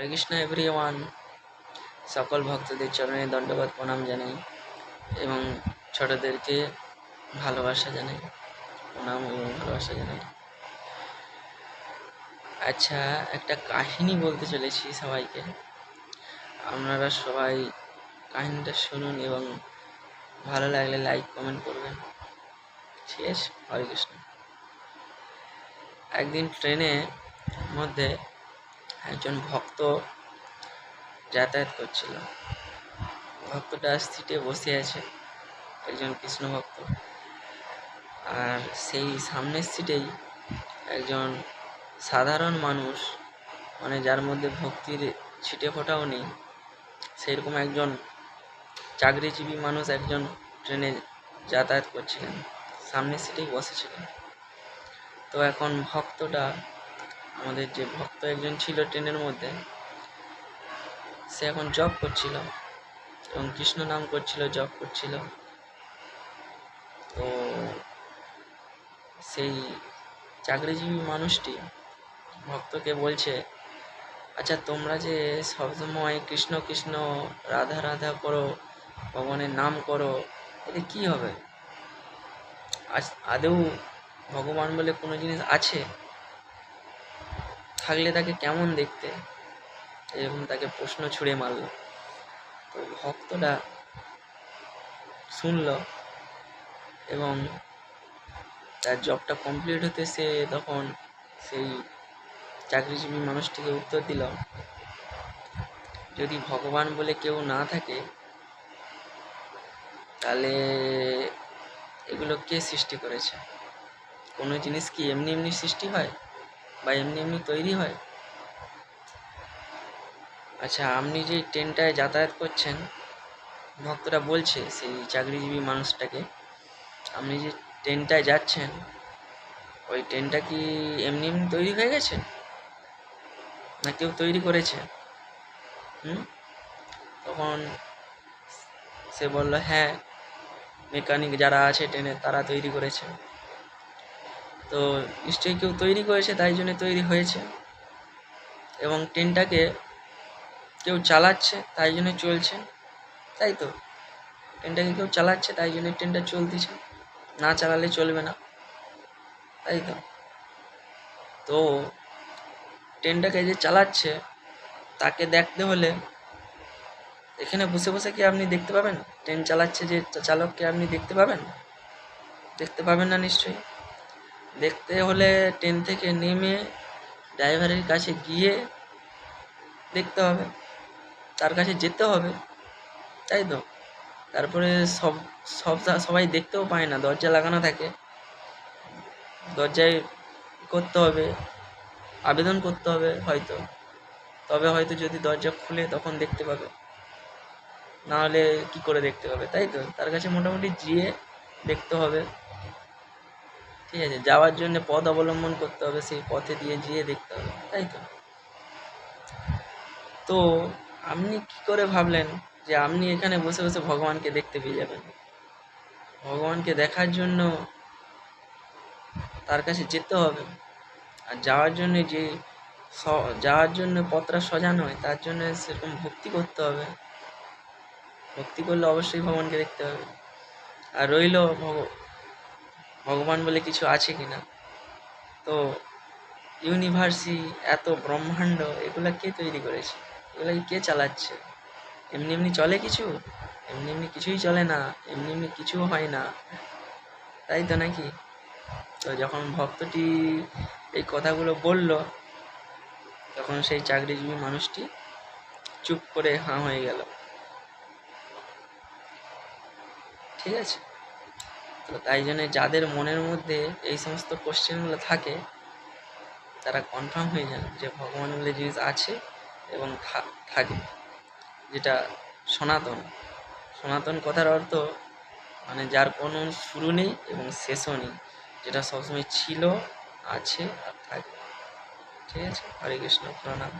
হরে Krishna everyone. সকল ভক্তদের চরণে দণ্ডবত প্রণাম জানাই এবং ছোটদেরকে ভালোবাসা জানাই, প্রণাম এবং ভালোবাসা জানাই। আচ্ছা, একটা কাহিনী বলতে চলেছি সবাইকে। আপনারা সবাই কাহিনীটা শুনুন এবং ভালো লাগলে লাইক কমেন্ট করবেন, ঠিক আছে? হরে কৃষ্ণ। একদিন ট্রেনে মধ্যে একজন ভক্ত যাতায়াত করছিল। ভক্তটা সিটে বসে আছে, একজন কৃষ্ণ ভক্ত, আর সেই সামনের সিটেই একজন সাধারণ মানুষ, মানে যার মধ্যে ভক্তির ছিটে ফোটাও নেই, সেরকম একজন চাকরিজীবী মানুষ একজন ট্রেনে যাতায়াত করছিলেন, সামনের সিটেই বসেছিলেন। তো এখন ভক্তটা, আমাদের যে ভক্ত একজন ছিল ট্রেনের মধ্যে, সে এখন জব করছিল এবং কৃষ্ণ নাম করছিল, জব করছিল। তো সেই চাকরিজীবী মানুষটি ভক্তকে বলছে, আচ্ছা তোমরা যে সবসময় কৃষ্ণ কৃষ্ণ রাধা রাধা করো, ভগবানের নাম করো, এতে কি হবে? আদৌ ভগবান বলে কোনো জিনিস আছে? থাকলে তাকে কেমন দেখতে? এরকম তাকে প্রশ্ন ছুড়ে মারল। তো ভক্তটা শুনল এবং তার জবটা কমপ্লিট হতে সে তখন সেই চাকরিজীবী মানুষটিকে উত্তর দিল, যদি ভগবান বলে কেউ না থাকে তাহলে এগুলো কে সৃষ্টি করেছে? কোনো জিনিস কি এমনি এমনি সৃষ্টি হয় বা এমনি এমনি তৈরি হয়? আচ্ছা, আপনি যে ট্রেনটায় যাতায়াত করছেন, ভক্তরা বলছে সেই চাকরিজীবী মানুষটাকে, আপনি যে ট্রেনটায় যাচ্ছেন, ওই ট্রেনটা কি এমনি এমনি তৈরি হয়ে গেছে না কেউ তৈরি করেছে? তখন সে বলল, হ্যাঁ, মেকানিক যারা আছে ট্রেনের তারা তৈরি করেছে। তো নিশ্চয়ই কেউ তৈরি করেছে, তাই জন্য তৈরি হয়েছে, এবং ট্রেনটাকে কেউ চালাচ্ছে তাই জন্য চলছে, তাই তো? ট্রেনটাকে কেউ চালাচ্ছে তাই জন্য ট্রেনটা চলতেছে, না চালালে চলবে না, তাই তো? তো ট্রেনটাকে যে চালাচ্ছে তাকে দেখতে হলে এখানে বসে বসে কি আপনি দেখতে পাবেন? ট্রেন চালাচ্ছে যে চালককে আপনি দেখতে পাবেন? দেখতে পাবেন না নিশ্চয়ই। দেখতে হলে ট্রেন থেকে নেমে ড্রাইভারের কাছে গিয়ে দেখতে হবে, তার কাছে যেতে হবে, তাই তো? তারপরে সবাই দেখতেও পায় না, দরজা লাগানো থাকে, দরজায় করতে হবে, আবেদন করতে হবে হয়তো, তবে হয়তো যদি দরজা খুলে তখন দেখতে পাবে, না হলে কি করে দেখতে পাবে, তাই তো? তার কাছে মোটামুটি গিয়ে দেখতে হবে, ঠিক আছে? যাওয়ার জন্য পথ অবলম্বন করতে হবে, সেই পথে দিয়ে গিয়ে দেখতে হবে, তাই তো? তো আপনি কি করে ভাবলেন যে আপনি এখানে বসে বসে ভগবানকে দেখতে পেয়ে যাবেন? ভগবানকে দেখার জন্য তার কাছে যেতে হবে, আর যাওয়ার জন্য পথটা সোজা নয়, তার জন্য সেরকম ভক্তি করতে হবে। ভক্তি করলে অবশ্যই ভগবানকে দেখতে হবে। আর রইল ভগবান বলে কিছু আছে কিনা, তো ইউনিভার্সি, এত ব্রহ্মাণ্ড, এগুলা কে তৈরি করেছে? এগুলা কে চালাচ্ছে? এমনি এমনি চলে কিছু? এমনি এমনি কিছুই চলে না, এমনি এমনি কিছু হয় না, তাই তো নাকি? তো যখন ভক্তটি এই কথাগুলো বলল, তখন সেই চাকরিজীবী মানুষটি চুপ করে হাঁ হয়ে গেল, ঠিক আছে? তো তাই জন্য যাদের মনের মধ্যে এই সমস্ত কোশ্চেনগুলো থাকে, তারা কনফার্ম হয়ে যান যে ভগবান বলে জিনিস আছে এবং থাকে, যেটা সনাতন। সনাতন কথার অর্থ মানে যার কোনো শুরু নেই এবং শেষও নেই, যেটা সবসময় ছিল, আছে আর থাকবে, ঠিক আছে? হরে কৃষ্ণ, প্রণাম।